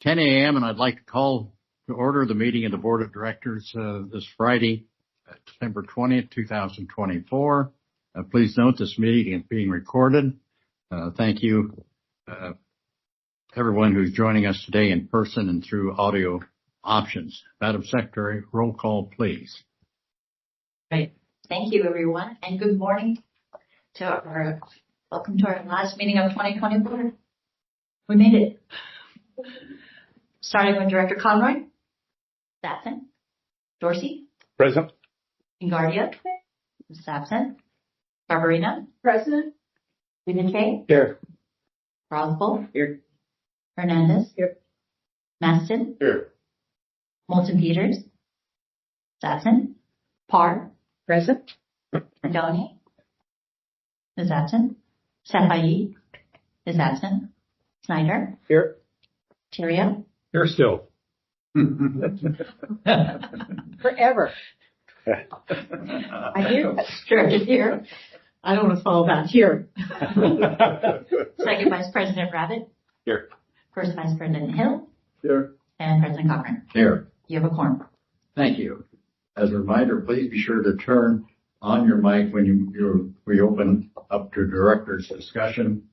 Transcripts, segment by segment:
10 a.m. and I'd like to call to order the meeting of the Board of Directors this Friday, December 20th, 2024. Please note this meeting is being recorded. Thank you, everyone who's joining us today in person and through audio options. Madam Secretary, roll call, please. Right. Thank you, everyone, and good morning welcome to our last meeting of 2024. We made it. Starting with Director Conroy, Batson, Dorsey, Present. Ingardia, is absent. Barbarina, Present. Stephen Kay, Here. Roswell, Here. Hernandez, Here. Maston, Here. Moulton Peters, absent. Parr, Present. Adoni is absent. Safai is absent. Snyder, Here. Terrio, Here still. Forever. I hear that. Director here. I don't want to follow that here. Second Vice President Rabbit. Here. First Vice President Hill. Here. And President Cochran. Here. You have a quorum. Thank you. As a reminder, please be sure to turn on your mic when we open up to director's discussion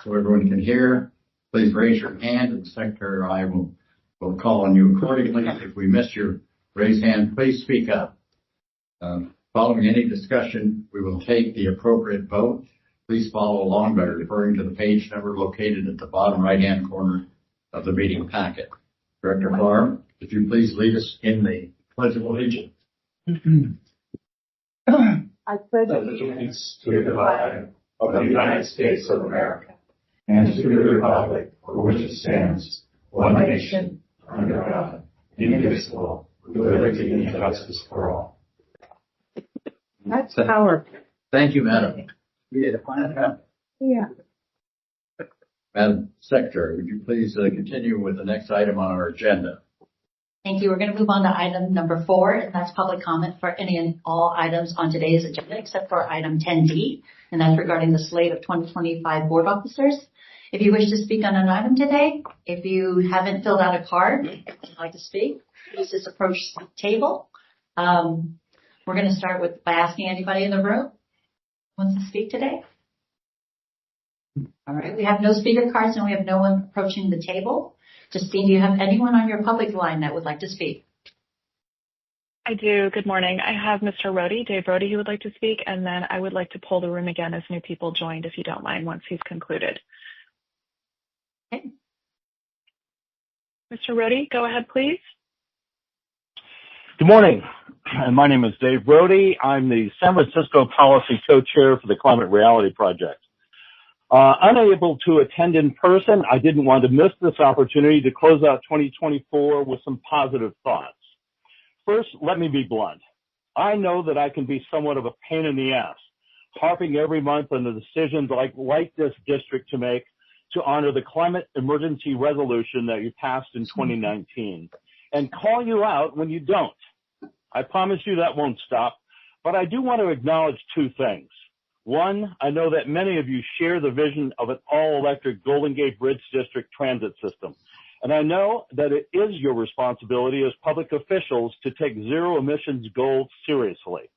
so everyone can hear. Please raise your hand and the Secretary or I will call on you accordingly. If we miss your raised hand, please speak up. Following any discussion, we will take the appropriate vote. Please follow along by referring to the page number located at the bottom right-hand corner of the meeting packet. Director Farr, if you please lead us in the Pledge of Allegiance. I pledge allegiance to the flag of the United States of America and to the republic for which it stands, one nation, under God, indivisible, with liberty and justice for all. That's power. Thank you, Madam. Yeah. Madam Secretary, would you please continue with the next item on our agenda? Thank you. We're going to move on to item number 4, and that's public comment for any and all items on today's agenda, except for item 10D, and that's regarding the slate of 2025 board officers. If you wish to speak on an item today, if you haven't filled out a card, if you'd like to speak, please just approach the table. We're going to start by asking anybody in the room who wants to speak today. All right. We have no speaker cards and we have no one approaching the table. Justine, do you have anyone on your public line that would like to speak? I do. Good morning. I have Mr. Rohde, Dave Rohde, who would like to speak, and then I would like to poll the room again as new people joined, if you don't mind, once he's concluded. Okay. Mr. Rohde, go ahead, please. Good morning. My name is Dave Rohde. I'm the San Francisco Policy Co-Chair for the Climate Reality Project. Unable to attend in person, I didn't want to miss this opportunity to close out 2024 with some positive thoughts. First, let me be blunt. I know that I can be somewhat of a pain in the ass, harping every month on the decisions like this district to make to honor the climate emergency resolution that you passed in 2019, and call you out when you don't. I promise you that won't stop, but I do want to acknowledge two things. One, I know that many of you share the vision of an all-electric Golden Gate Bridge District transit system, and I know that it is your responsibility as public officials to take zero emissions goals seriously.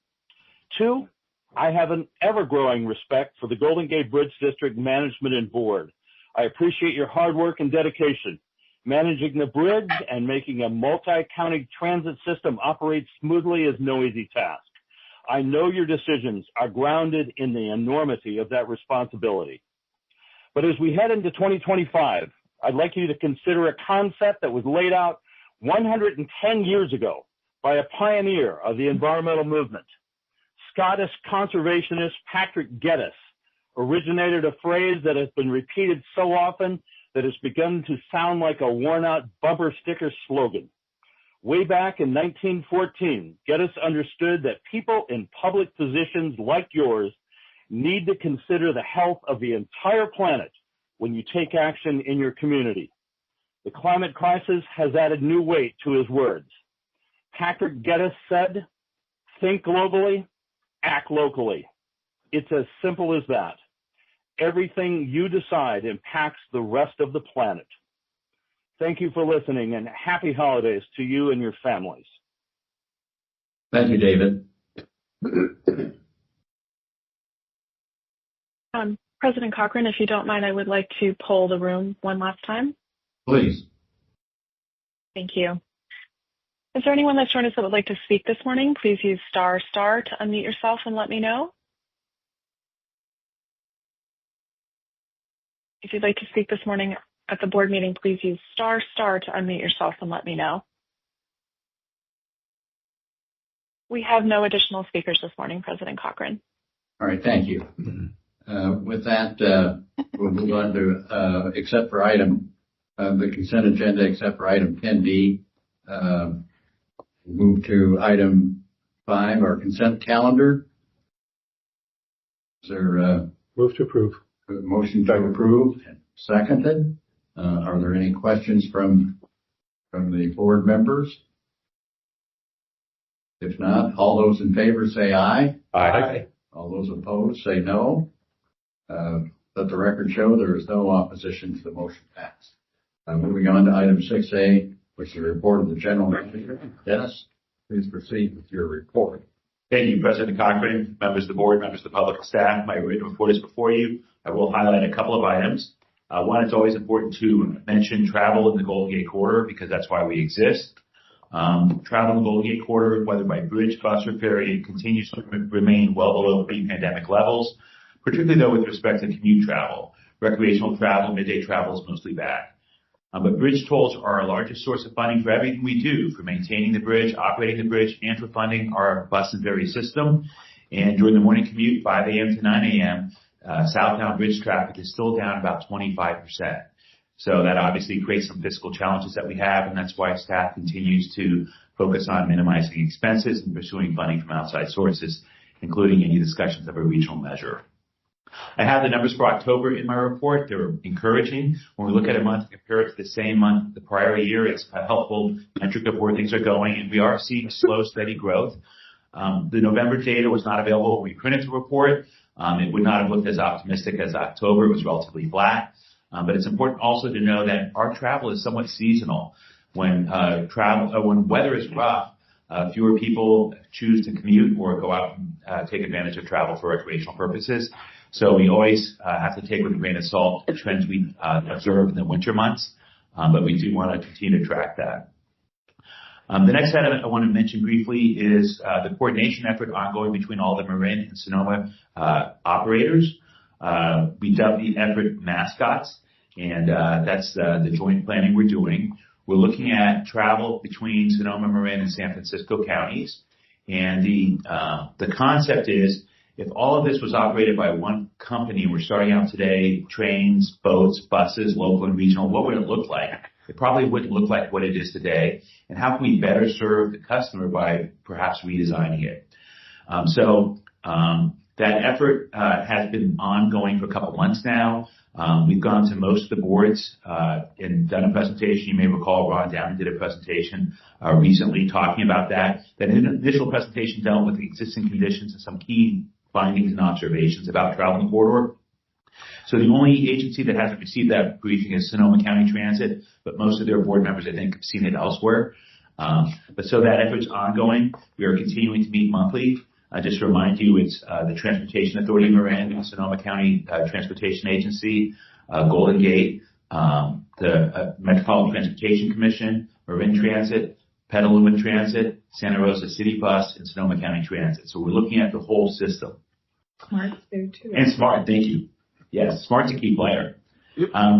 Two, I have an ever-growing respect for the Golden Gate Bridge District management and board. I appreciate your hard work and dedication. Managing the bridge and making a multi-county transit system operate smoothly is no easy task. I know your decisions are grounded in the enormity of that responsibility. But as we head into 2025, I'd like you to consider a concept that was laid out 110 years ago by a pioneer of the environmental movement. Scottish conservationist Patrick Geddes originated a phrase that has been repeated so often that it's begun to sound like a worn-out bumper sticker slogan. Way back in 1914, Geddes understood that people in public positions like yours need to consider the health of the entire planet when you take action in your community. The climate crisis has added new weight to his words. Patrick Geddes said, "Think globally, act locally." It's as simple as that. Everything you decide impacts the rest of the planet. Thank you for listening, and happy holidays to you and your families. Thank you, David. President Cochran, if you don't mind, I would like to poll the room one last time. Please. Thank you. Is there anyone that's joined us that would like to speak this morning? Please use * to unmute yourself and let me know. If you'd like to speak this morning at the board meeting, please use * to unmute yourself and let me know. We have no additional speakers this morning, President Cochran. All right, thank you. With that, we'll move on to, except for item, the consent agenda, except for item 10D. Move to item 5, our consent calendar. Is there Move to approve. a motion to approve? Seconded. Are there any questions from the board members? If not, all those in favor say aye. Aye. All those opposed say no. Let the record show there is no opposition to the motion passed. Moving on to item 6A, which is the report of the general manager. Dennis, please proceed with your report. Thank you, President Cochran, members of the board, members of the public staff. My written report is before you. I will highlight a couple of items. One, it's always important to mention travel in the Golden Gate Corridor because that's why we exist. Travel in the Golden Gate Corridor, whether by bridge, bus, or ferry, continues to remain well below pre-pandemic levels, particularly though with respect to commute travel. Recreational travel, midday travel is mostly back. But bridge tolls are our largest source of funding for everything we do, for maintaining the bridge, operating the bridge, and for funding our bus and ferry system. And during the morning commute, 5 a.m. to 9 a.m., southbound bridge traffic is still down about 25%. So that obviously creates some fiscal challenges that we have, and that's why staff continues to focus on minimizing expenses and pursuing funding from outside sources, including any discussions of a regional measure. I have the numbers for October in my report. They're encouraging. When we look at a month and compare it to the same month the prior year, it's a helpful metric of where things are going, and we are seeing slow, steady growth. The November data was not available when we printed the report. It would not have looked as optimistic as October. It was relatively flat. But it's important also to know that our travel is somewhat seasonal. When weather is rough, fewer people choose to commute or go out and take advantage of travel for recreational purposes. So we always have to take with a grain of salt the trends we observe in the winter months, but we do want to continue to track that. The next item I want to mention briefly is the coordination effort ongoing between all the Marin and Sonoma operators. We dubbed the effort Mascots, and that's the joint planning we're doing. We're looking at travel between Sonoma, Marin, and San Francisco counties, and the concept is if all of this was operated by one company, we're starting out today, trains, boats, buses, local and regional, what would it look like? It probably wouldn't look like what it is today. And how can we better serve the customer by perhaps redesigning it? That effort has been ongoing for a couple months now. We've gone to most of the boards and done a presentation. You may recall Ron Downey did a presentation recently talking about that. That initial presentation dealt with the existing conditions and some key findings and observations about travel in the corridor. So the only agency that hasn't received that briefing is Sonoma County Transit, but most of their board members, I think, have seen it elsewhere. But so that effort's ongoing. We are continuing to meet monthly. Just to remind you, it's the Transportation Authority of Marin, Sonoma County Transportation Agency, Golden Gate, the Metropolitan Transportation Commission, Marin Transit, Petaluma Transit, Santa Rosa City Bus, and Sonoma County Transit. So we're looking at the whole system. Smart's there too. And Smart, thank you. Yes, Smart's a key player.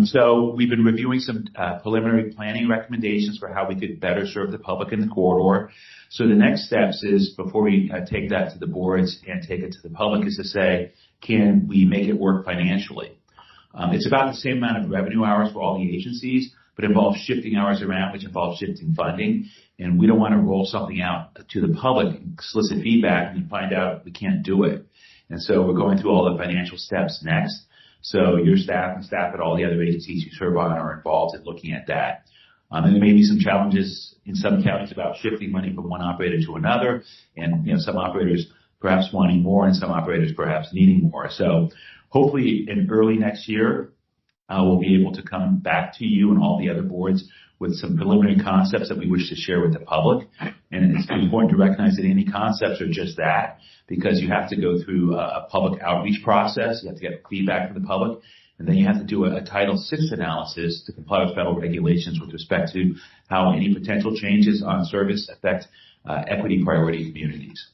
So we've been reviewing some preliminary planning recommendations for how we could better serve the public in the corridor. So the next steps is, before we take that to the boards and take it to the public, is to say, can we make it work financially? It's about the same amount of revenue hours for all the agencies, but it involves shifting hours around, which involves shifting funding. And we don't want to roll something out to the public and solicit feedback and find out we can't do it. And so we're going through all the financial steps next. So your staff and staff at all the other agencies you serve on are involved in looking at that. And there may be some challenges in some counties about shifting money from one operator to another, and some operators perhaps wanting more and some operators perhaps needing more. So hopefully in early next year, we'll be able to come back to you and all the other boards with some preliminary concepts that we wish to share with the public. And it's important to recognize that any concepts are just that, because you have to go through a public outreach process. You have to get feedback from the public. And then you have to do a Title VI analysis to comply with federal regulations with respect to how any potential changes on service affect equity priority communities.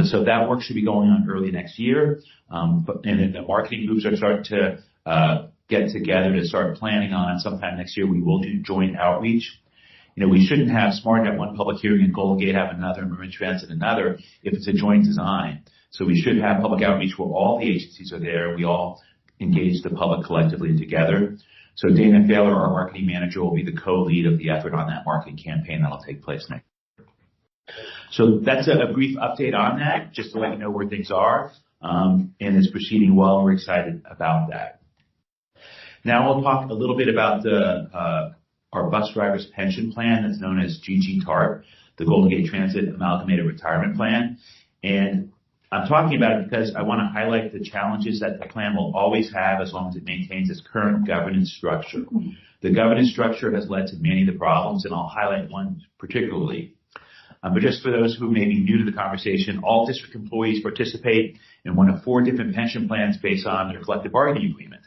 So that work should be going on early next year. And then the marketing groups are starting to get together to start planning on sometime next year. We will do joint outreach. We shouldn't have SmartNet one public hearing and Golden Gate have another, and Marin Transit another if it's a joint design. So we should have public outreach where all the agencies are there. We all engage the public collectively and together. So Dana Thaler, our marketing manager, will be the co-lead of the effort on that marketing campaign that'll take place next year. So that's a brief update on that, just to let you know where things are. And it's proceeding well, and we're excited about that. Now we'll talk a little bit about our bus drivers pension plan that's known as GG-TARP, the Golden Gate Transit Amalgamated Retirement Plan. And I'm talking about it because I want to highlight the challenges that the plan will always have as long as it maintains its current governance structure. The governance structure has led to many of the problems, and I'll highlight one particularly. But just for those who may be new to the conversation, all district employees participate in one of 4 different pension plans based on their collective bargaining agreement.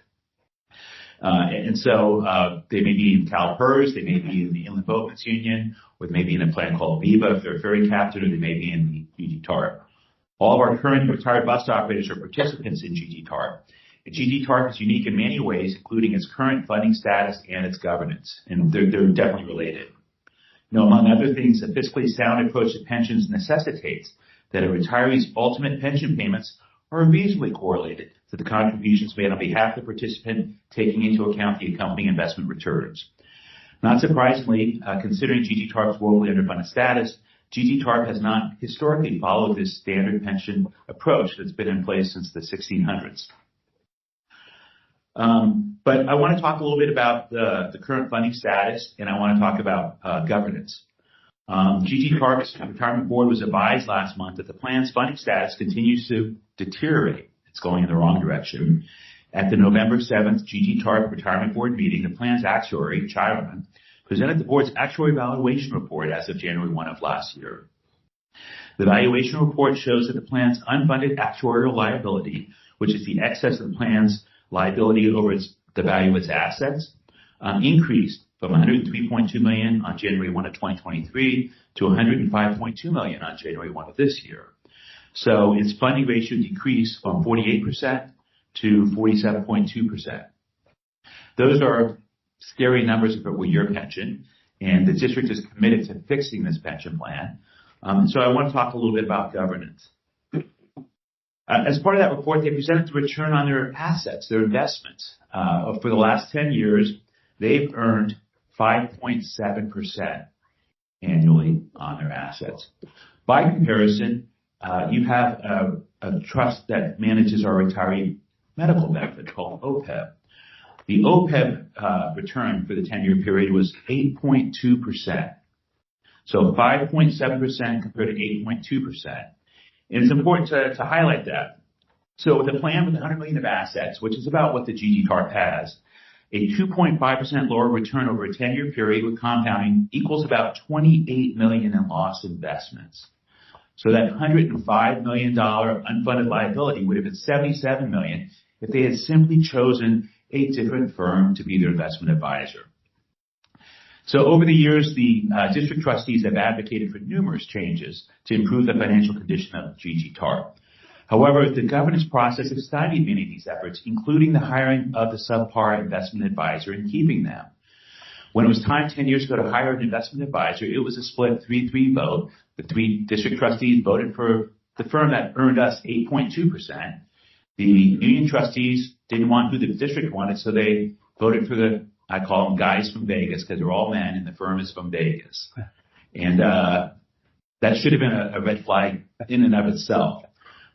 And so they may be in CalPERS, they may be in the Inland Boatmen's Union, or they may be in a plan called VIVA if they're a ferry captain, or they may be in the GG-TARP. All of our current retired bus operators are participants in GG-TARP. GG-TARP is unique in many ways, including its current funding status and its governance, and they're definitely related. Among other things, a fiscally sound approach to pensions necessitates that a retiree's ultimate pension payments are reasonably correlated to the contributions made on behalf of the participant, taking into account the accompanying investment returns. Not surprisingly, considering GG-TARP's woefully underfunded status, GG-TARP has not historically followed this standard pension approach that's been in place since the 1600s. But I want to talk a little bit about the current funding status, and I want to talk about governance. GG-TARP's retirement board was advised last month that the plan's funding status continues to deteriorate. It's going in the wrong direction. At the November 7th GG-TARP retirement board meeting, the plan's actuary, Chiron, presented the board's actuary valuation report as of January 1 of last year. The valuation report shows that the plan's unfunded actuarial liability, which is the excess of the plan's liability over the value of its assets, increased from $103.2 million on January 1 of 2023 to $105.2 million on January 1 of this year. So its funding ratio decreased from 48% to 47.2%. Those are scary numbers if it were your pension, and the district is committed to fixing this pension plan. So I want to talk a little bit about governance. As part of that report, they presented the return on their assets, their investments. For the last 10 years, they've earned 5.7% annually on their assets. By comparison, you have a trust that manages our retiree medical benefit called OPEB. The OPEB return for the 10-year period was 8.2%. So 5.7% compared to 8.2%. And it's important to highlight that. So the plan with $100 million of assets, which is about what the GG-TARP has, a 2.5% lower return over a 10-year period with compounding equals about $28 million in lost investments. So that $105 million unfunded liability would have been $77 million if they had simply chosen a different firm to be their investment advisor. So over the years, the district trustees have advocated for numerous changes to improve the financial condition of GG-TARP. However, the governance process has stymied many of these efforts, including the hiring of the subpar investment advisor and keeping them. When it was time 10 years ago to hire an investment advisor, it was a split 3-3 vote. The 3 district trustees voted for the firm that earned us 8.2%. The union trustees didn't want who the district wanted, so they voted for I call them guys from Vegas because they're all men and the firm is from Vegas. And that should have been a red flag in and of itself.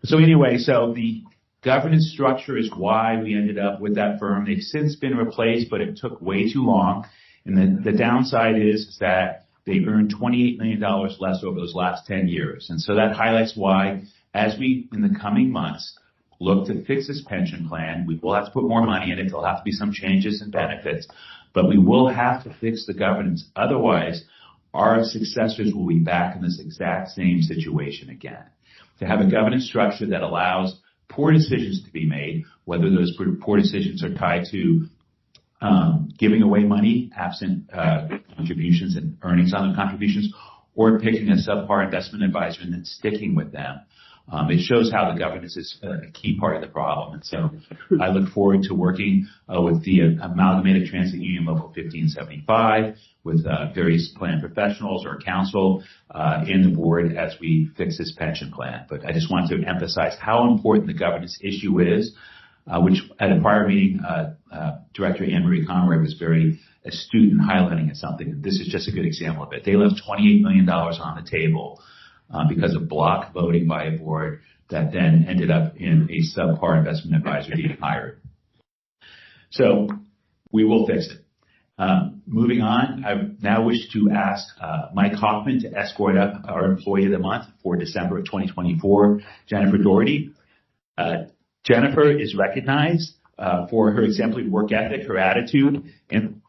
So anyway, so the governance structure is why we ended up with that firm. They've since been replaced, but it took way too long. And the downside is that they earned $28 million less over those last 10 years. And so that highlights why, as we, in the coming months, look to fix this pension plan. We will have to put more money in it. There'll have to be some changes in benefits, but we will have to fix the governance. Otherwise, our successors will be back in this exact same situation again. To have a governance structure that allows poor decisions to be made, whether those poor decisions are tied to giving away money absent contributions and earnings on the contributions, or picking a subpar investment advisor and then sticking with them. It shows how the governance is a key part of the problem. And so I look forward to working with the Amalgamated Transit Union Local 1575, with various plan professionals or council and the board as we fix this pension plan. But I just wanted to emphasize how important the governance issue is, which at a prior meeting, Director Anne Marie Conroy was very astute in highlighting as something. This is just a good example of it. They left $28 million on the table because of block voting by a board that then ended up in a subpar investment advisor being hired. So we will fix it. Moving on, I now wish to ask Mike Hoffman to escort up our Employee of the Month for December of 2024, Jennifer Doherty. Jennifer is recognized for her exemplary work ethic, her attitude, and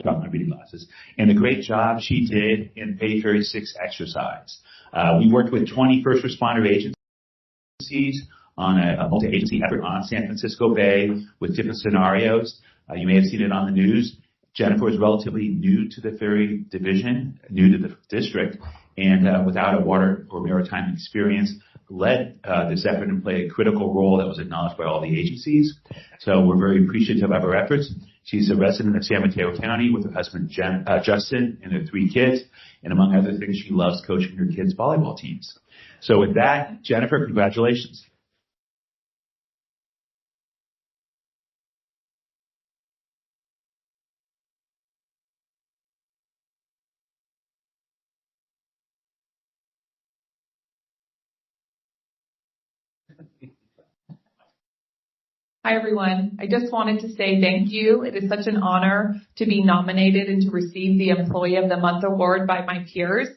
got my reading glasses, and the great job she did in Bay Ferry 6 exercise. We worked with 20 first responder agencies on a multi-agency effort on San Francisco Bay with different scenarios. You may have seen it on the news. Jennifer is relatively new to the ferry division, new to the district, and without a water or maritime experience, led this effort and played a critical role that was acknowledged by all the agencies. So we're very appreciative of her efforts. She's a resident of San Mateo County with her husband, Justin, and their 3 kids. And among other things, she loves coaching her kids' volleyball teams. So with that, Jennifer, congratulations. Hi, everyone. I just wanted to say thank you. It is such an honor to be nominated and to receive the Employee of the Month award by my peers.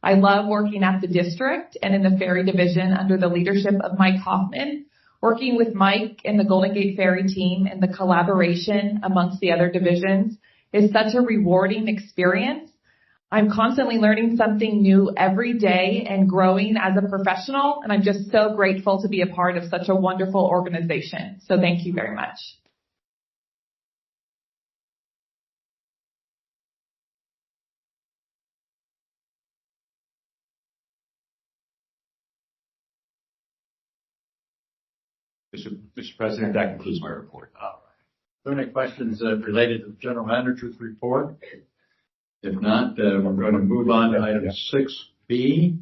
I love working at the district and in the ferry division under the leadership of Mike Hoffman. Working with Mike and the Golden Gate Ferry team and the collaboration amongst the other divisions is such a rewarding experience. I'm constantly learning something new every day and growing as a professional, and I'm just so grateful to be a part of such a wonderful organization. So thank you very much. Mr. President, that concludes my report. All right. Are there any questions related to the General Manager's report? If not, we're going to move on to item 6B.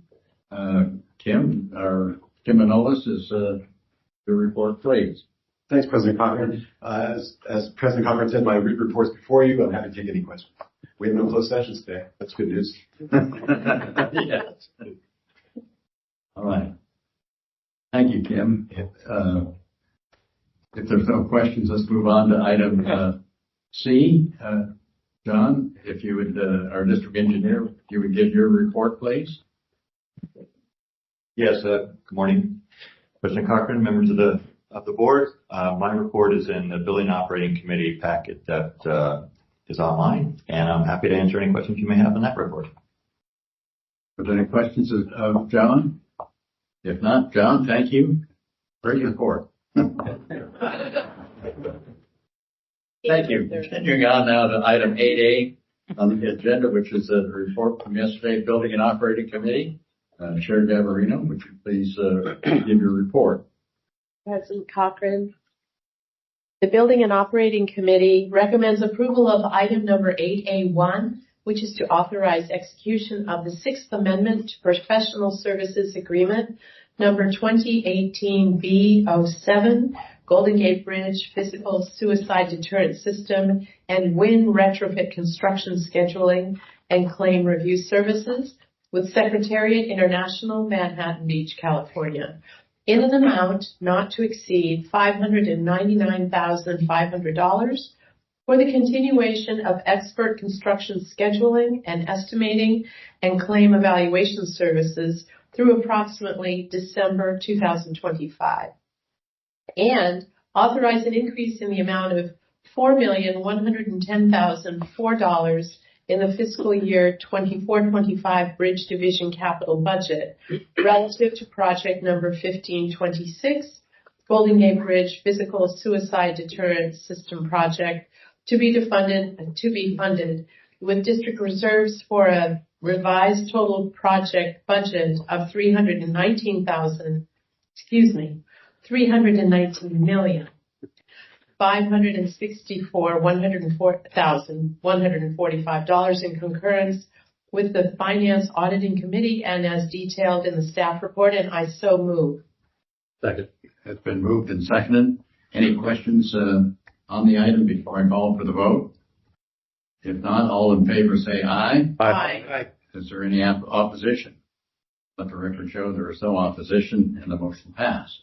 Tim Manolis is the report, please. Thanks, President Cochran. As President Cochran said, my report's before you. I'm happy to take any questions. We have no closed sessions today. That's good news. Yes. All right. Thank you, Tim. If there's no questions, let's move on to item C. John, if you would, our district engineer, if you would give your report, please. Yes, good morning, President Cochran, members of the board. My report is in the Building and Operating Committee packet that is online, and I'm happy to answer any questions you may have on that report. Are there any questions of John? If not, John, thank you. Great report. Thank you. Continuing on now to item 8A on the agenda, which is a report from yesterday's Building and Operating Committee. Chair Gavarino, would you please give your report? President Cochran, the Building and Operating Committee recommends approval of item number 8A1, which is to authorize execution of the 6th Amendment to Professional Services Agreement number 2018 B07, Golden Gate Bridge Physical Suicide Deterrent System and WIN Retrofit Construction Scheduling and Claim Review Services with Secretariat International, Manhattan Beach, California, in an amount not to exceed $599,500 for the continuation of expert construction scheduling and estimating and claim evaluation services through approximately December 2025. and authorize an increase in the amount of $4,110,004 in the fiscal year 24-25 Bridge Division capital budget relative to project number 1526, Golden Gate Bridge Physical Suicide Deterrent System project to be funded with district reserves for a revised total project budget of $319,145 in concurrence with the Finance Auditing Committee and as detailed in the staff report, and I so move. Second. It's been moved and seconded. Any questions on the item before I call for the vote? If not, all in favor say aye. Aye. Is there any opposition? Let the record show there is no opposition and the motion passed.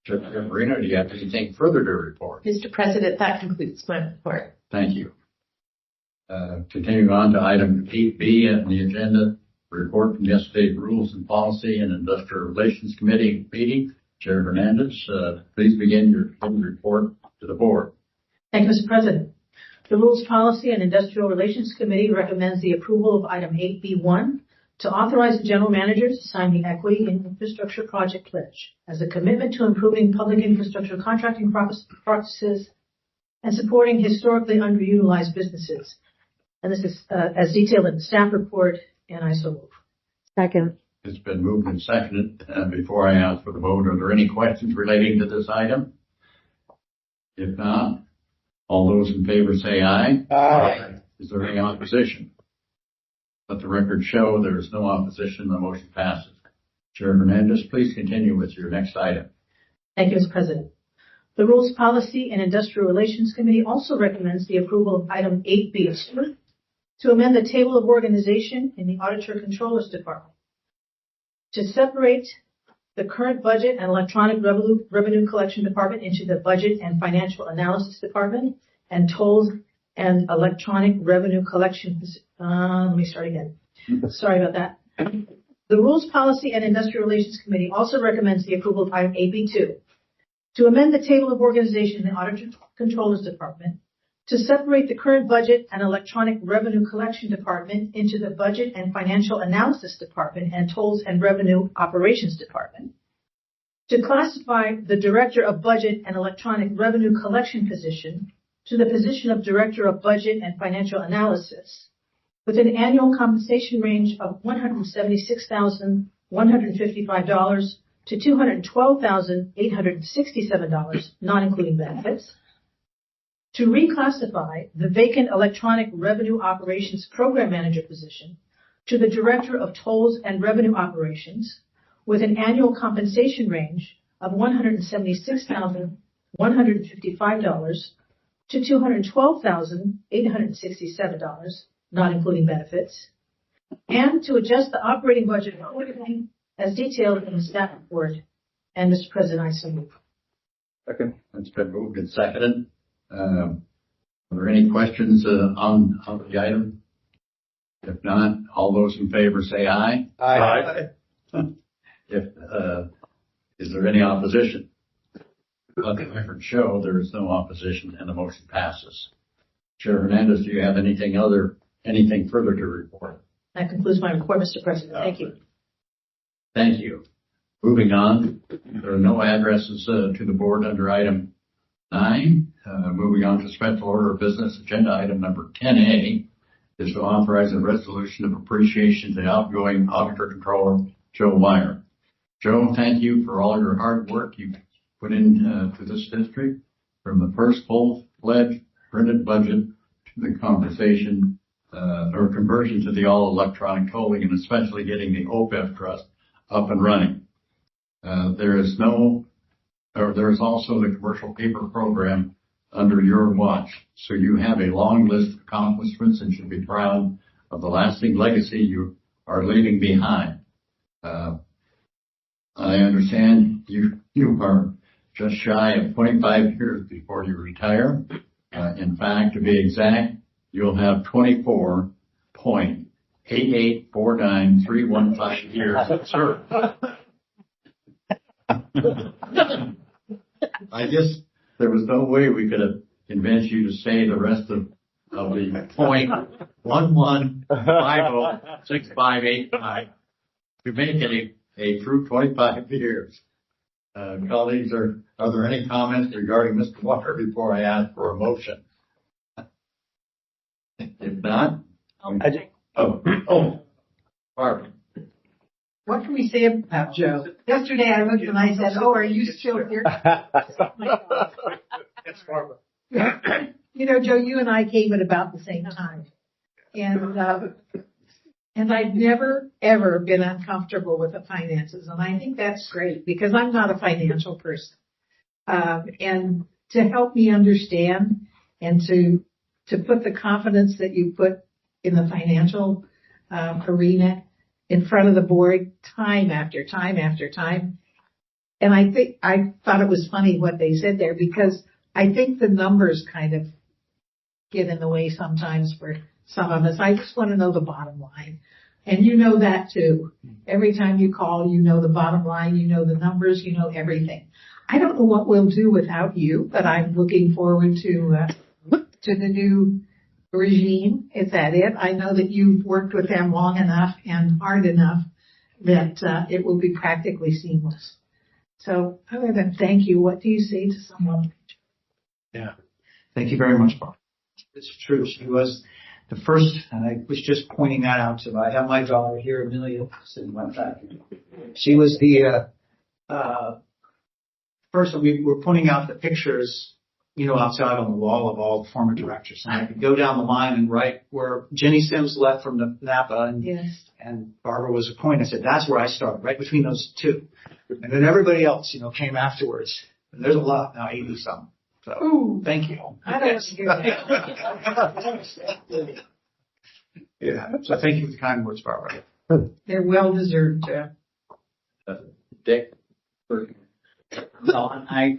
Judge Marino, do you have anything further to report? Mr. President, that concludes my report. Thank you. Continuing on to item 8B on the agenda, report from yesterday's Rules and Policy and Industrial Relations Committee meeting. Chair Hernandez, please begin your report to the board. Thank you, Mr. President. The Rules, Policy, and Industrial Relations Committee recommends the approval of item 8B1 to authorize the general manager to sign the Equity in Infrastructure Project Pledge as a commitment to improving public infrastructure contracting practices and supporting historically underutilized businesses. And this is as detailed in the staff report, and I so move. Second. It's been moved and seconded. Before I ask for the vote, are there any questions relating to this item? If not, all those in favor say aye. Aye. Is there any opposition? Let the record show there is no opposition. The motion passes. Chair Hernandez, please continue with your next item. Thank you, Mr. President. The Rules, Policy, and Industrial Relations Committee also recommends the approval of item 8B to amend the table of organization in the Auditor Controller's Department to separate the current Budget and Electronic Revenue Collection Department into the Budget and Financial Analysis Department and Tolls and Electronic Revenue Collection. Let me start again. Sorry about that. The Rules, Policy, and Industrial Relations Committee also recommends the approval of item AB2 to amend the table of organization in the Auditor Controller's Department to separate the current Budget and Electronic Revenue Collection Department into the Budget and Financial Analysis Department and Tolls and Revenue Operations Department, to classify the Director of Budget and Electronic Revenue Collection position to the position of Director of Budget and Financial Analysis, with an annual compensation range of $176,155 to $212,867, not including benefits, to reclassify the vacant Electronic Revenue Operations Program Manager position to the Director of Tolls and Revenue Operations, with an annual compensation range of $176,155 to $212,867, not including benefits, and to adjust the operating budget accordingly as detailed in the staff report. And Mr. President, I so move. Second. It's been moved and seconded. Are there any questions on the item? If not, all those in favor say aye. Aye. Is there any opposition? Let the record show there is no opposition and the motion passes. Chair Hernandez, do you have anything further to report? That concludes my report, Mr. President. Thank you. Thank you. Moving on, there are no addresses to the board under item 9. Moving on to special order of business, agenda item number 10A is to authorize a resolution of appreciation to the outgoing Auditor Controller, Joe Meyer. Joe, thank you for all your hard work you've put into this district, from the first full-fledged printed budget to the conversion to the all-electronic tolling, and especially getting the OPEB trust up and running. There is also the commercial paper program under your watch. So you have a long list of accomplishments and should be proud of the lasting legacy you are leaving behind. I understand you are just shy of 25 years before you retire. In fact, to be exact, you'll have 24.8849315 years of service. there was no way we could have convinced you to say the rest of the point 11506585 to make it a true 25 years. Colleagues, are there any comments regarding Mr. Walker before I ask for a motion? If not, Barbara. What can we say about Joe? Yesterday I looked and I said, "Oh, are you still here?" It's Barbara. You know, Joe, you and I came at about the same time, and I've never ever been uncomfortable with the finances, and I think that's great because I'm not a financial person. And to help me understand and to put the confidence that you put in the financial arena in front of the board time after time after time. And I thought it was funny what they said there because I think the numbers kind of get in the way sometimes for some of us. I just want to know the bottom line. And you know that too. Every time you call, you know the bottom line, you know the numbers, you know everything. I don't know what we'll do without you, but I'm looking forward to the new regime. Is that it? I know that you've worked with them long enough and hard enough that it will be practically seamless. So other than thank you, what do you say to someone? Yeah. Thank you very much, Barbara. It's true. She was the first, and I was just pointing that out to her. I have my daughter here, Amelia, sitting right back. She was the first, we were pointing out the pictures, you know, outside on the wall of all the former directors. And I could go down the line and right where Jenny Sims left from the Napa and Barbara was appointed. I said, that's where I started, right between those two. And then everybody else, you know, came afterwards. And there's a lot now, 80 something. So, thank you. I don't want to hear that. Yeah. So thank you for the kind words, Barbara. They're well deserved. Dick? Well, I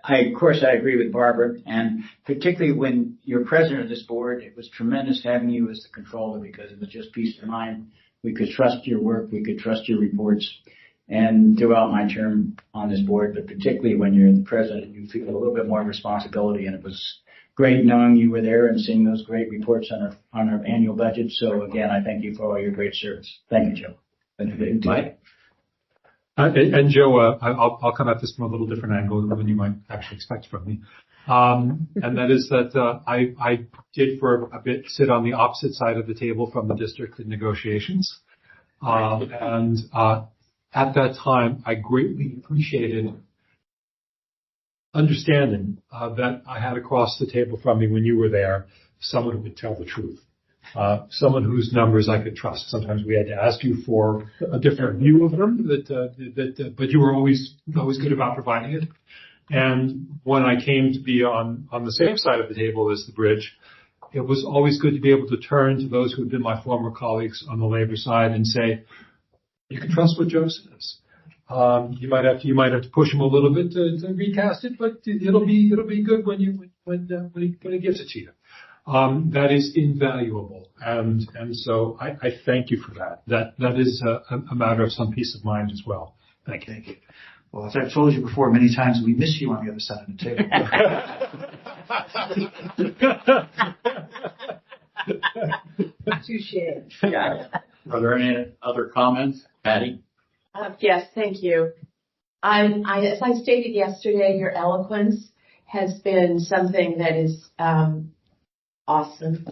of course I agree with Barbara, and particularly when you're president of this board, it was tremendous having you as the controller because it was just peace of mind. We could trust your work, we could trust your reports, and throughout my term on this board, but particularly when you're the president, you feel a little bit more responsibility, and it was great knowing you were there and seeing those great reports on our annual budget. So again, I thank you for all your great service. Thank you, Joe. Thank you, Mike. And Joe, I'll come at this from a little different angle than you might actually expect from me. And that is that I did for a bit sit on the opposite side of the table from the district in negotiations. At that time, I greatly appreciated understanding that I had across the table from me when you were there someone who could tell the truth. Someone whose numbers I could trust. Sometimes we had to ask you for a different view of them, but you were always good about providing it. And when I came to be on the same side of the table as the bridge, it was always good to be able to turn to those who had been my former colleagues on the labor side and say, you can trust what Joe says. You might have to push him a little bit to recast it, but it'll be good when he gives it to you. That is invaluable, and so I thank you for that. That is a matter of some peace of mind as well. Thank you. Thank you. Well, as I've told you before many times, we miss you on the other side of the table. Touche. Yeah. Are there any other comments? Patty? Yes, thank you. As I stated yesterday, your eloquence has been something that is awesome.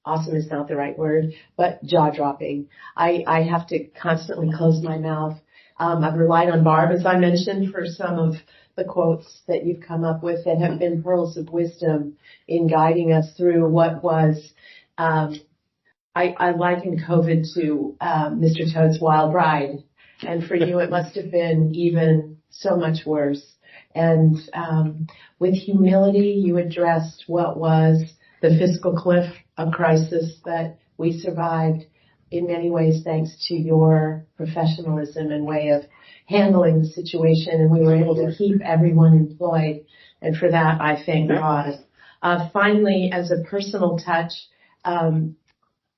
Awesome is not the right word, but jaw-dropping. I have to constantly close my mouth. I've relied on Barb, as I mentioned, for some of the quotes that you've come up with that have been pearls of wisdom in guiding us through what was, I liken COVID to Mr. Toad's Wild Ride. And for you, it must have been even so much worse. And with humility, you addressed what was the fiscal cliff of crisis that we survived in many ways thanks to your professionalism and way of handling the situation. And we were able to keep everyone employed. And for that, I thank God. Finally, as a personal touch,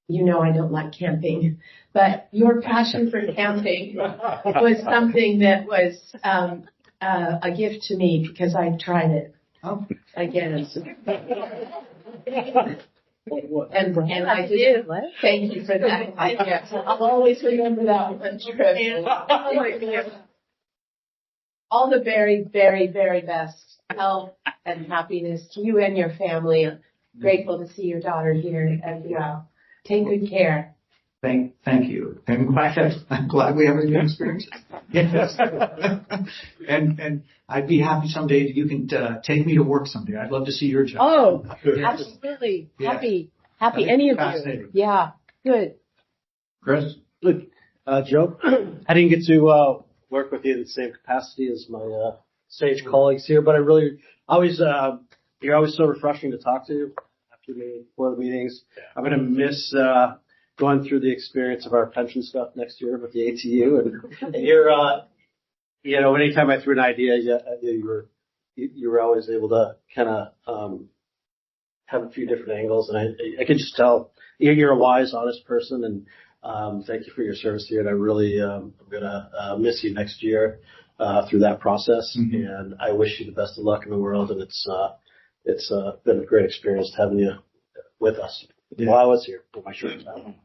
you know I don't like camping, but your passion for camping was something that was a gift to me because I tried it. Oh. Again. And I did. Thank you for that. Yes, I'll always remember that one trip. All the very, very, very best health and happiness to you and your family. Grateful to see your daughter here as well. Take good care. Thank you. I'm glad we have a good experience. Yes. And I'd be happy someday that you can take me to work someday. I'd love to see your job. Oh, absolutely. Yeah. Happy any of you. Fascinating. Yeah, good. Chris? Look, Joe, I didn't get to work with you in the same capacity as my stage colleagues here, but you're always so refreshing to talk to after before the meetings. I'm going to miss going through the experience of our pension stuff next year with the ATU, and you're anytime I threw an idea, you were always able to kind of have a few different angles, and I can just tell you're a wise, honest person, and thank you for your service here. And I really am gonna miss you next year through that process, and I wish you the best of luck in the world. And it's been a great experience having you with us while I was here with my short time.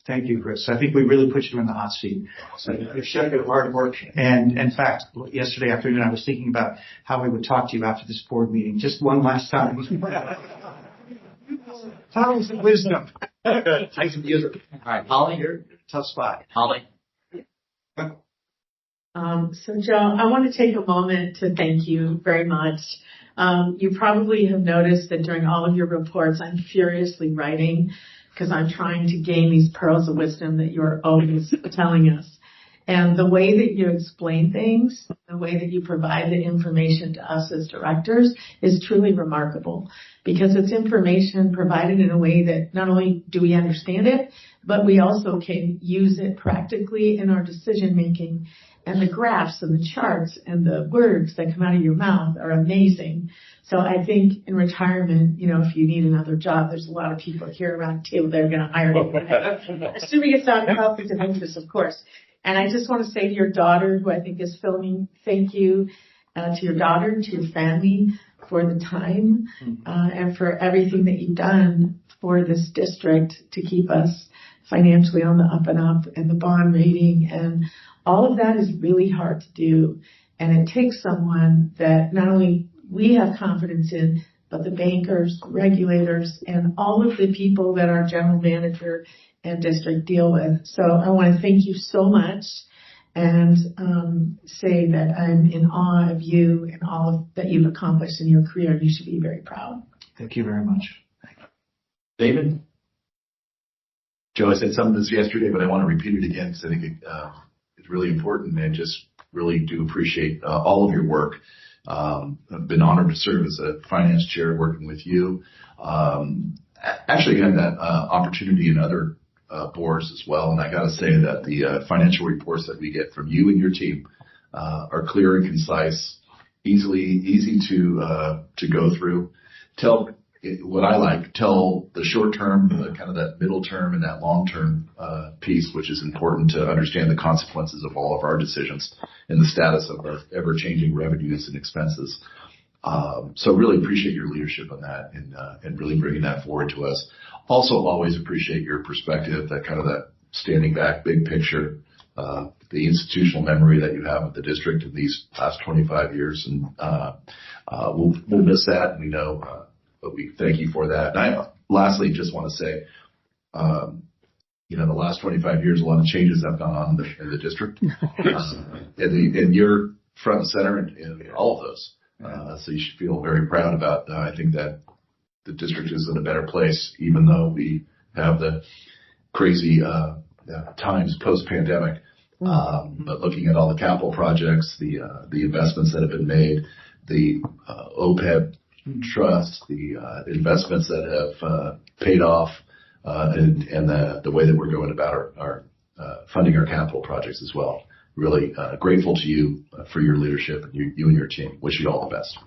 Thank you, Chris. I think we really put you in the hot seat. So you've shown your hard work. And in fact, yesterday afternoon, I was thinking about how we would talk to you after this board meeting. Just one last time. Towers of wisdom. I can use it. All right, Holly, you're in a tough spot. Holly. So Joe, I want to take a moment to thank you very much. You probably have noticed that during all of your reports, I'm furiously writing because I'm trying to gain these pearls of wisdom that you're always telling us. And the way that you explain things, the way that you provide the information to us as directors is truly remarkable because it's information provided in a way that not only do we understand it, but we also can use it practically in our decision making. And the graphs and the charts and the words that come out of your mouth are amazing. So I think in retirement, if you need another job, there's a lot of people here around the table that are going to hire you. Assuming it's not a conflict of interest, of course. And I just want to say to your daughter, who I think is filming, thank you to your daughter and to your family for the time and for everything that you've done for this district to keep us financially on the up and up and the bond rating. And all of that is really hard to do. And it takes someone that not only we have confidence in, but the bankers, regulators, and all of the people that our general manager and district deal with. So I want to thank you so much and say that I'm in awe of you and all that you've accomplished in your career. You should be very proud. Thank you very much. David? Joe, I said some of this yesterday, but I want to repeat it again because I think it's really important, and just really do appreciate all of your work. I've been honored to serve as a finance chair working with you. Actually, had that opportunity in other boards as well, and I got to say that the financial reports that we get from you and your team are clear and concise, easy to go through. Tell the short term, kind of that middle term, and that long term piece, which is important to understand the consequences of all of our decisions and the status of our ever changing revenues and expenses. So really appreciate your leadership on that and really bringing that forward to us. Also always appreciate your perspective, that standing back, big picture, the institutional memory that you have of the district in these last 25 years. And we'll miss that, and we know, but we thank you for that. And I lastly just want to say, the last 25 years, a lot of changes have gone on in the district. And you're front and center in all of those. So you should feel very proud about, I think that the district is in a better place, even though we have the crazy times post-pandemic. But looking at all the capital projects, the investments that have been made, the OPEB trust, the investments that have paid off, and the way that we're going about our funding our capital projects as well. Really grateful to you for your leadership, and you and your team. Wish you all the best.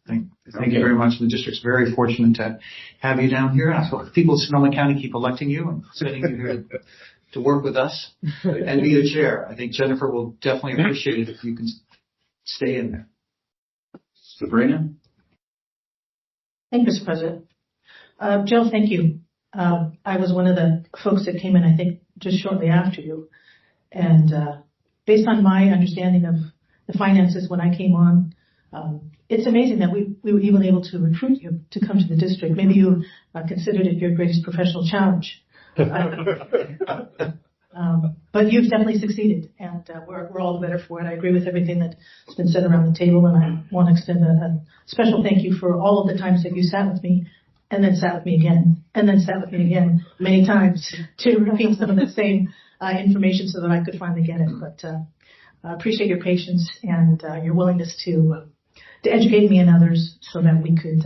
Thank you very much. The district's very fortunate to have you down here. I hope people in Sonoma County keep electing you and sending you here to work with us and be the chair. I think Jennifer will definitely appreciate it if you can stay in there. Sabrina? Thank you, Mr. President. Jill, thank you. I was one of the folks that came in, I think, just shortly after you. And based on my understanding of the finances when I came on, it's amazing that we were even able to recruit you to come to the district. Maybe you considered it your greatest professional challenge. But you've definitely succeeded, and we're all the better for it. I agree with everything that's been said around the table, and I want to extend a special thank you for all of the times that you sat with me, and then sat with me again, and then sat with me again many times to repeat some of the same information so that I could finally get it. But I appreciate your patience and your willingness to educate me and others so that we could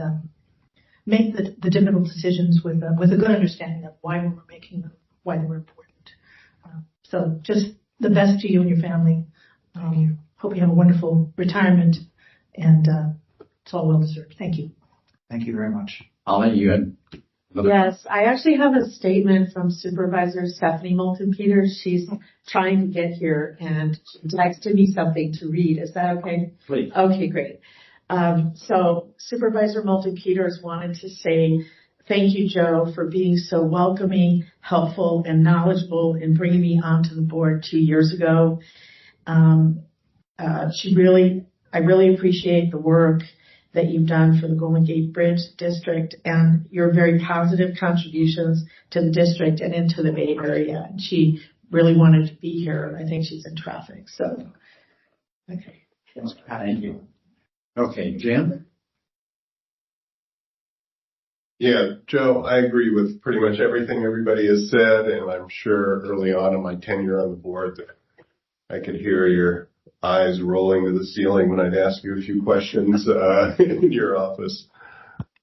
make the difficult decisions with a good understanding of why we were making them, why they were important. So just the best to you and your family. Hope you have a wonderful retirement, and it's all well deserved. Thank you. Thank you very much. Holly, you had Yes, I actually have a statement from Supervisor Stephanie Moulton-Peters. She's trying to get here and she texted me something to read. Is that okay? Please. Okay, great. So Supervisor Moulton-Peters wanted to say, thank you, Joe, for being so welcoming, helpful, and knowledgeable in bringing me onto the board 2 years ago. I really appreciate the work that you've done for the Golden Gate Bridge District and your very positive contributions to the district and into the Bay Area. And she really wanted to be here. I think she's in traffic. So, okay. Thank you. Okay, Jim? Yeah, Joe, I agree with pretty much everything everybody has said, and I'm sure early on in my tenure on the board that I could hear your eyes rolling to the ceiling when I'd ask you a few questions in your office.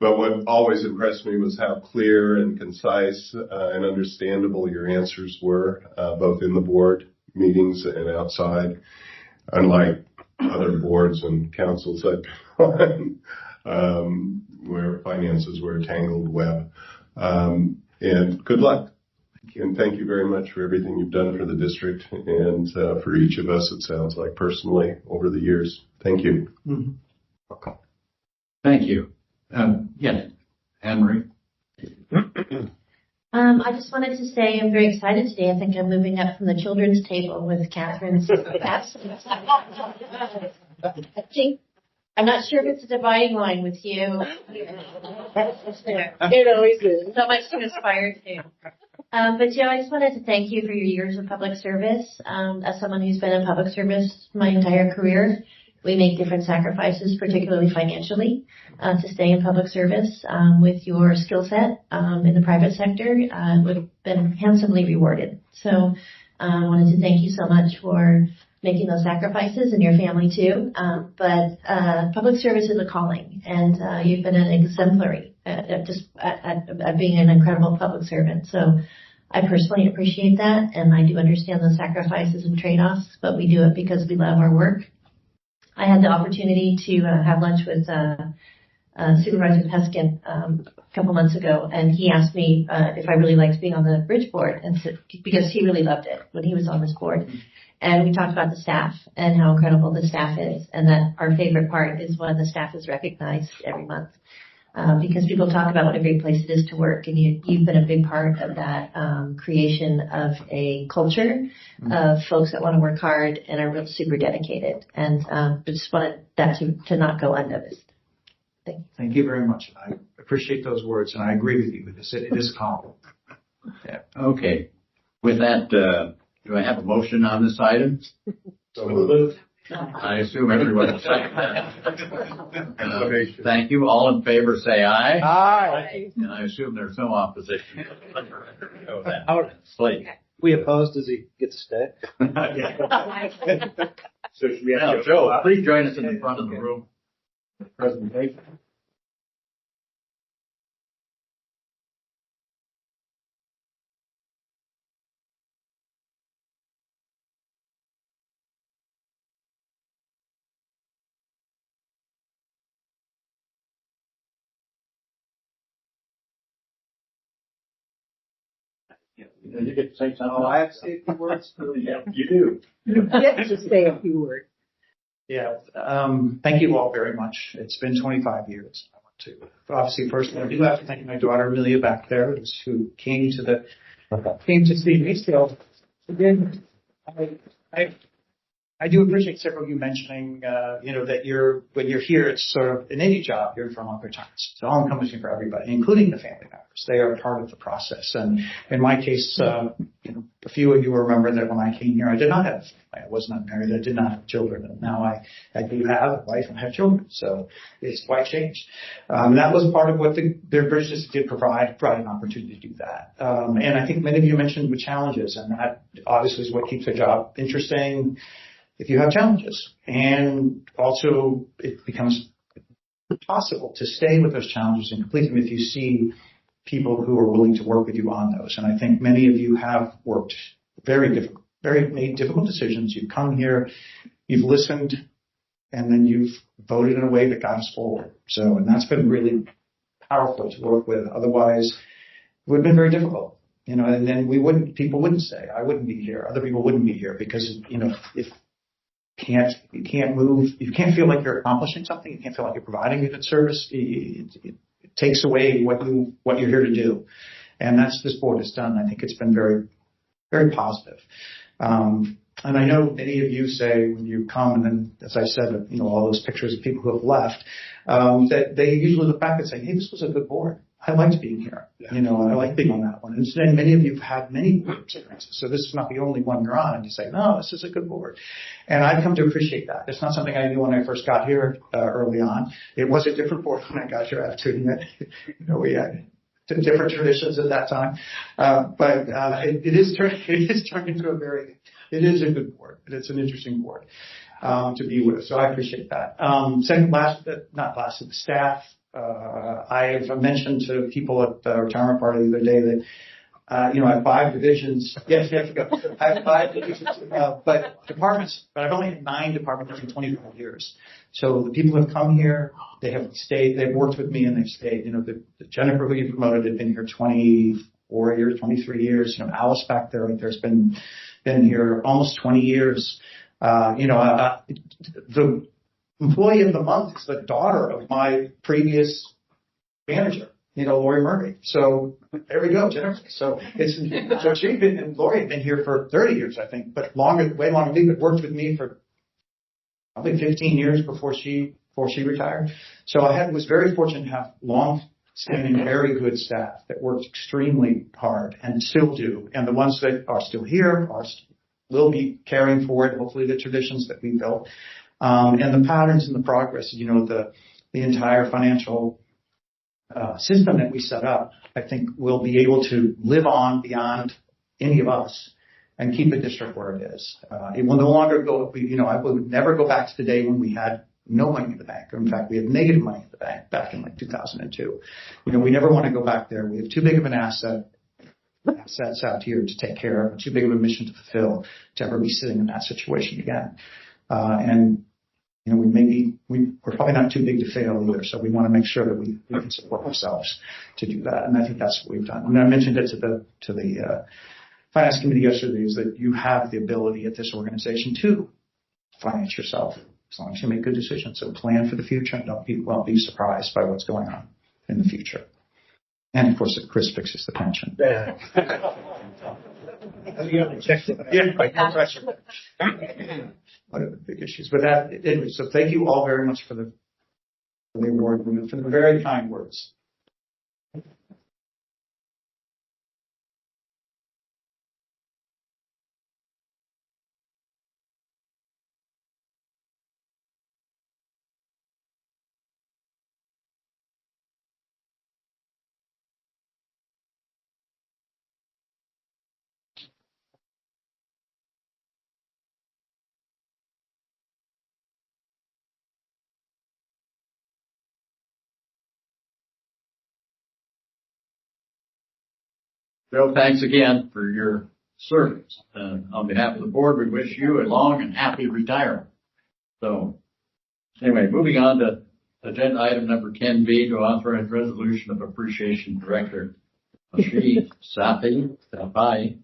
But what always impressed me was how clear and concise and understandable your answers were, both in the board meetings and outside, unlike other boards and councils I've been on, where finances were a tangled web. And good luck. And thank you very much for everything you've done for the district and for each of us, it sounds like, personally over the years. Thank you. Mm-hmm. Okay. Thank you. Yes, Anne-Marie. I just wanted to say I'm very excited today. I think I'm moving up from the children's table with Catherine's absence. I'm not sure if it's a dividing line with you. It always is. So much to aspire to. But Joe, I just wanted to thank you for your years of public service. As someone who's been in public service my entire career, we make different sacrifices, particularly financially, to stay in public service. With your skill set in the private sector, would have been handsomely rewarded. So I wanted to thank you so much for making those sacrifices, and your family too. But public service is a calling, and you've been an exemplary at being an incredible public servant. So I personally appreciate that, and I do understand the sacrifices and trade-offs, but we do it because we love our work. I had the opportunity to have lunch with Supervisor Peskin a couple months ago, and he asked me if I really liked being on the bridge board, and because he really loved it when he was on this board. And we talked about the staff and how incredible the staff is, and that our favorite part is when the staff is recognized every month. Because people talk about what a great place it is to work, and you've been a big part of that creation of a culture of folks that want to work hard and are real super dedicated. And I just wanted that to not go unnoticed. Thank you. Thank you very much. I appreciate those words, and I agree with you. It is calm. Yeah. Okay. With that, do I have a motion on this item? So moved. I assume everyone will second that. Thank you. All in favor say aye. Aye. And I assume there's no opposition. Slate. We opposed, does he get to stay? So should we have Joe, please join us in the front of the room. Presentation. You get to say something. Oh, I have to say a few words. Yeah, you do. You get to say a few words. Yeah. Thank you all very much. It's been 25 years. I want to obviously first I do have to thank my daughter Amelia back there, who came to see me. So again, I do appreciate several of you mentioning, that when you're here, it's sort of in any job, you're in for longer times. It's all encompassing for everybody, including the family members. They are part of the process. And in my case, a few of you will remember that when I came here, I was not married. I did not have children. And now I do have a wife and have children. So it's quite changed. That was part of what their business did provide an opportunity to do that. And I think many of you mentioned the challenges, and that obviously is what keeps the job interesting. If you have challenges, and also it becomes possible to stay with those challenges and complete them if you see people who are willing to work with you on those. And I think many of you have worked made difficult decisions. You've come here, you've listened, and then you've voted in a way that got us forward. And that's been really powerful to work with. Otherwise, it would have been very difficult. And then people wouldn't stay. I wouldn't be here. Other people wouldn't be here because, if you can't move, you can't feel like you're accomplishing something, you can't feel like you're providing a good service, it takes away what you're here to do. And that's this board has done. I think it's been very, very positive. And I know many of you say when you come, and then as I said, all those pictures of people who have left, that they usually look back and say, hey, this was a good board. I liked being here. I like being on that one. And many of you have had many experiences. So this is not the only one you're on. And you say, no, this is a good board. And I've come to appreciate that. It's not something I knew when I first got here early on. It was a different board when I got here. I have to admit, we had different traditions at that time. But it is turned into it is a good board. It's an interesting board to be with. So I appreciate that. The staff. I have mentioned to people at the retirement party the other day that, I have 5 divisions. Yes, you have to go. I have 5 divisions, but I've only had 9 departments in 25 years. So the people who have come here, they have stayed, they've worked with me and they've stayed. The Jennifer who you promoted had been here 24 years, 23 years. Alice back there, there's been here almost 20 years. The employee of the month is the daughter of my previous manager, Lori Murray. So there we go, Jennifer. So Lori had been here for 30 years, I think, but way longer than me, but worked with me for probably 15 years before she retired. So I was very fortunate to have long-standing, very good staff that worked extremely hard and still do. And the ones that are still here will be carrying forward, hopefully, the traditions that we built. And the patterns and the progress, the entire financial system that we set up, I think will be able to live on beyond any of us and keep the district where it is. It will no longer go, I would never go back to the day when we had no money in the bank. In fact, we had negative money in the bank back in 2002. We never want to go back there. We have too big of an assets out here to take care of, too big of a mission to fulfill to ever be sitting in that situation again. And we're probably not too big to fail either, so we want to make sure that we can support ourselves to do that, and I think that's what we've done. And I mentioned it to the finance committee yesterday, is that you have the ability at this organization to finance yourself as long as you make good decisions. So plan for the future and don't be surprised by what's going on in the future. And of course, if Chris fixes the pension. Yeah. No pressure. One of the big issues. But anyway, so thank you all very much for the award and for the very kind words. Joe, thanks again for your service. On behalf of the board, we wish you a long and happy retirement. So, anyway, moving on to agenda item number 10B, to authorize resolution of appreciation Director Ashri Sapai,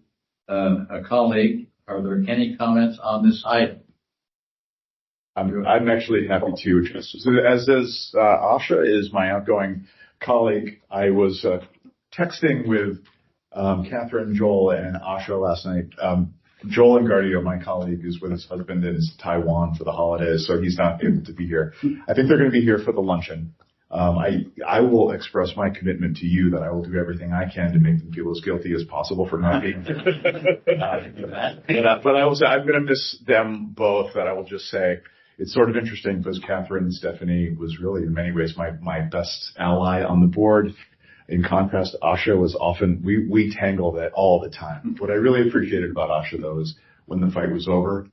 a colleague. Are there any comments on this item? I'm actually happy to. As is Asha is my outgoing colleague. I was texting with Catherine, Joel, and Asha last night. Joel Engardio, my colleague, is with his husband in Taiwan for the holidays, so he's not able to be here. I think they're going to be here for the luncheon. I will express my commitment to you that I will do everything I can to make them feel as guilty as possible for not being here. But I will say I'm going to miss them both. That I will just say it's sort of interesting because Catherine Stephanie was really in many ways my best ally on the board. In contrast, Asha was often, we tangled it all the time. What I really appreciated about Asha, though, is when the fight was over,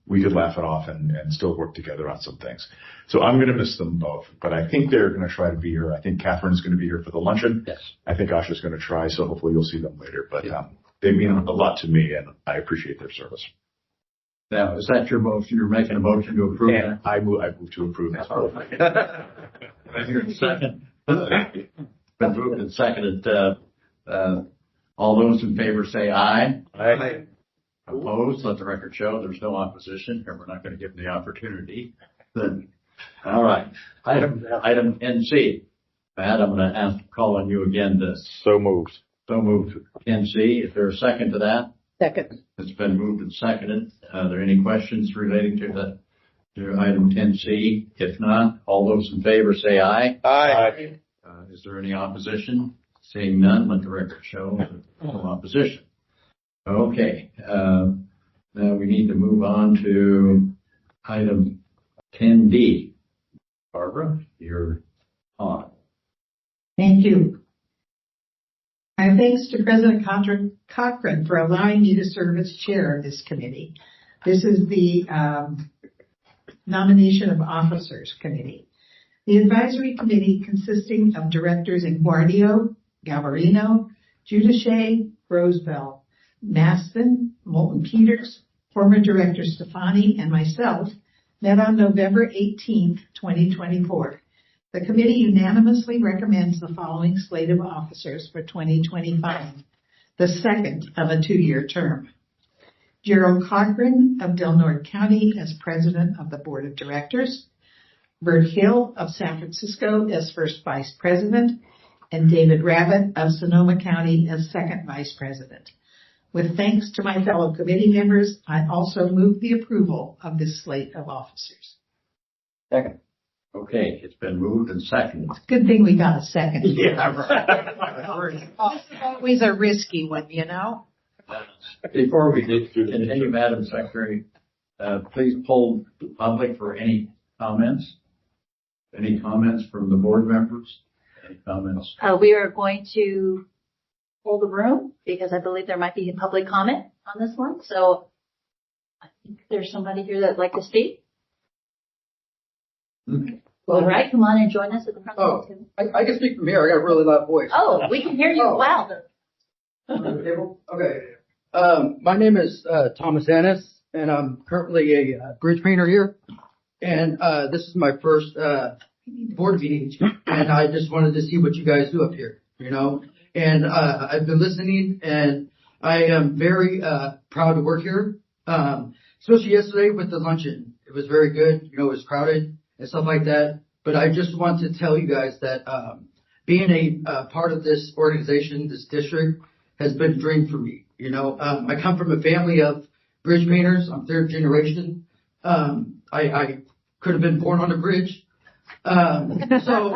we could laugh it off and still work together on some things. So I'm going to miss them both, but I think they're going to try to be here. I think Catherine's going to be here for the luncheon. Yes. I think Asha's going to try, so hopefully you'll see them later. But they mean a lot to me, and I appreciate their service. Now, is that your motion? You're making a motion to approve that? I move to approve that. Second. Been moved and seconded. All those in favor say aye. Aye. Opposed? Let the record show there's no opposition, and we're not going to give them the opportunity. Then, all right. Item NC. Pat, I'm going to call on you again to. So moved. NC. Is there a second to that? Second. It's been moved and seconded. Are there any questions relating to item 10C? If not, all those in favor say aye. Aye. Is there any opposition? Seeing none, let the record show no opposition. Okay. Now we need to move on to item 10D. Barbara, you're on. Thank you. My thanks to President Cochran for allowing me to serve as chair of this committee. This is the nomination of officers committee. The advisory committee, consisting of directors Guardio, Galvarino, Giudice, Rosebell, Maston, Moulton Peters, former director Stefani, and myself, met on November 18th, 2024. The committee unanimously recommends the following slate of officers for 2025, the second of a 2-year term. Gerald Cochran of Del Norte County as president of the board of directors, Bert Hill of San Francisco as first vice president, and David Rabbit of Sonoma County as second vice president. With thanks to my fellow committee members, I also move the approval of this slate of officers. Second. Okay, it's been moved and seconded. It's a good thing we got a second. Yeah, right. This is always a risky one, you know? Before we continue, Madam Secretary, please poll the public for any comments. Any comments from the board members? Any comments? We are going to hold the room because I believe there might be a public comment on this one. So I think there's somebody here that'd like to speak. All right, come on and join us at the front. Oh, I can speak from here. I got a really loud voice. Oh, we can hear you well. Okay. My name is Thomas Ennis, and I'm currently a bridge painter here. And this is my first board meeting, and I just wanted to see what you guys do up here, you know. And I've been listening, and I am very proud to work here, especially yesterday with the luncheon. It was very good. You know, it was crowded and stuff like that. But I just want to tell you guys that being a part of this organization, this district, has been a dream for me. You know, I come from a family of bridge painters. I'm third generation. I could have been born on a bridge. So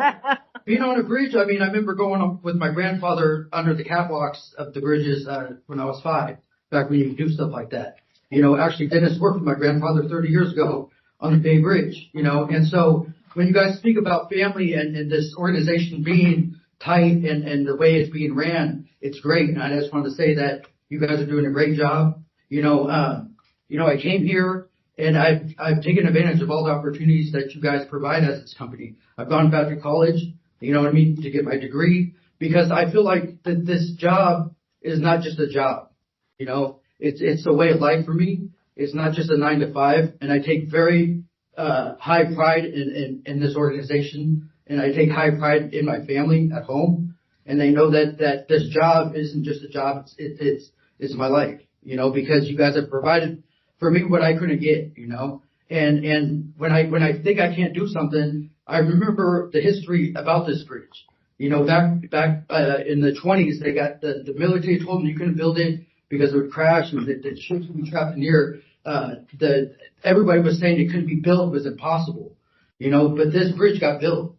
being on a bridge, I mean, I remember going up with my grandfather under the catwalks of the bridges when I was 5, back when you could do stuff like that. You know, actually, Dennis worked with my grandfather 30 years ago on the Bay Bridge, you know. And so when you guys speak about family and this organization being tight and the way it's being ran, it's great. And I just wanted to say that you guys are doing a great job. You know, I came here and I've taken advantage of all the opportunities that you guys provide as this company. I've gone back to college, you know what I mean, to get my degree, because I feel like that this job is not just a job. You know, it's a way of life for me. It's not just a 9 to 5, and I take very high pride in this organization, and I take high pride in my family at home, and they know that this job isn't just a job; it's my life, you know, because you guys have provided for me what I couldn't get, you know, And when I think I can't do something, I remember the history about this bridge. You know, back in the 20s, they got the military told them you couldn't build it because it would crash and the ships would be trapped in the air. Everybody was saying it couldn't be built, it was impossible. You know, but this bridge got built.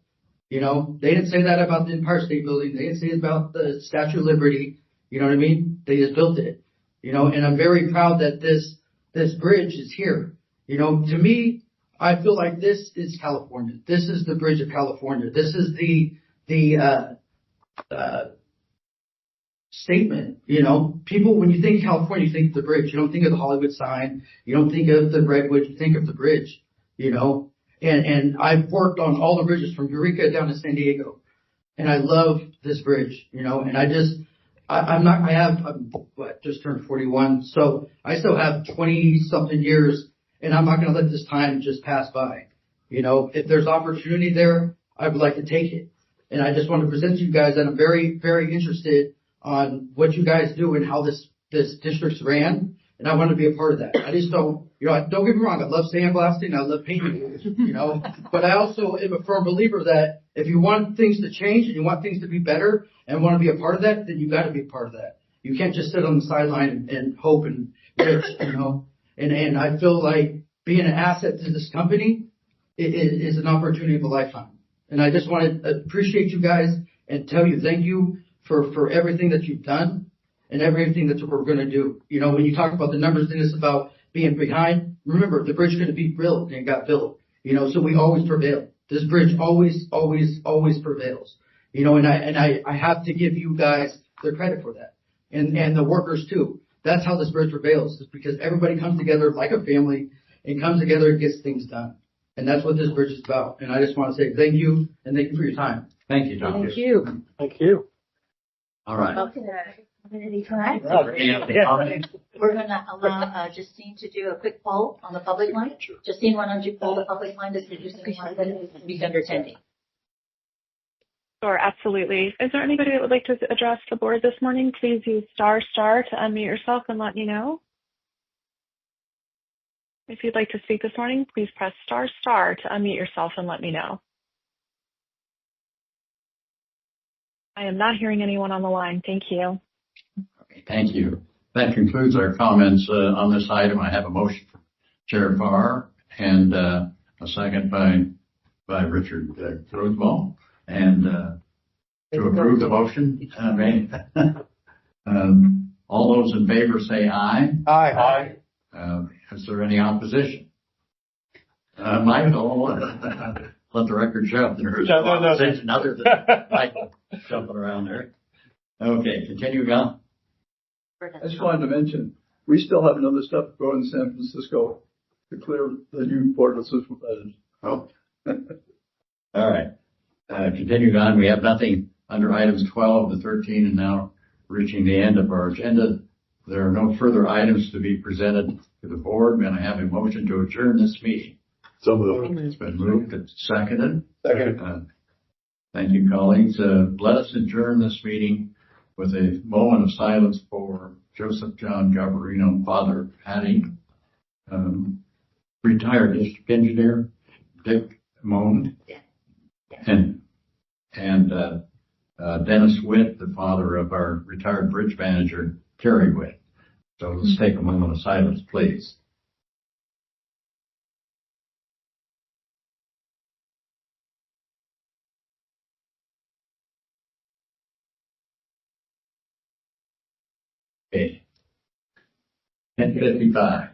You know, they didn't say that about the Empire State Building. They didn't say it about the Statue of Liberty. You know what I mean? They just built it. You know, and I'm very proud that this bridge is here. You know, to me, I feel like this is California. This is the bridge of California. This is the statement. You know, people, when you think California, you think of the bridge. You don't think of the Hollywood sign. You don't think of the redwood. You think of the bridge. You know, and I've worked on all the bridges from Eureka down to San Diego, and I love this bridge. You know, and I'm just turned 41, so I still have 20 something years, and I'm not going to let this time just pass by. You know, if there's opportunity there, I would like to take it. And I just want to present to you guys that I'm very, very interested on what you guys do and how this district's ran. And I want to be a part of that. I just don't get me wrong. I love sandblasting. I love painting, you know, but I also am a firm believer that if you want things to change and you want things to be better and want to be a part of that, then you got to be a part of that. You can't just sit on the sideline and hope and wish, you know, and I feel like being an asset to this company is an opportunity of a lifetime. And I just want to appreciate you guys and tell you thank you for everything that you've done and everything that we're going to do. You know, when you talk about the numbers, then it's about being behind. Remember, the bridge couldn't be built and it got built. You know, so we always prevail. This bridge always prevails. You know, and I have to give you guys the credit for that. And the workers too. That's how this bridge prevails. It's because everybody comes together like a family and comes together and gets things done. And that's what this bridge is about. And I just want to say thank you and thank you for your time. Thank you, Tom. Thank you. Thank you. All right. Okay. Correct. We're going to allow Justine to do a quick poll on the public line. Justine, why don't you poll the public line to see if there's anyone that is under attending? Sure, absolutely. Is there anybody that would like to address the board this morning? Please use ** to unmute yourself and let me know. If you'd like to speak this morning, please press ** to unmute yourself and let me know. I am not hearing anyone on the line. Thank you. Okay, thank you. That concludes our comments on this item. I have a motion from Chair Farr and a second by Richard Rosenbaum. And to approve the motion, all those in favor say aye. Aye. Is there any opposition? Michael, let the record show there is no opposition other than Michael jumping around there. Okay, continue, Gal. I just wanted to mention, we still have another step to go in San Francisco to clear the new Board of Supervisors. Oh. All right. Continuing on, we have nothing under items 12 to 13 and now reaching the end of our agenda. There are no further items to be presented to the board. May I have a motion to adjourn this meeting? So moved. It's been moved and seconded. Second. Thank you, colleagues. Let us adjourn this meeting with a moment of silence for Joseph John Gabarino, Father Patty, retired district engineer, Dick Moan, and Dennis Witt, the father of our retired bridge manager, Terry Witt. So let's take a moment of silence, please. Okay. 10:55.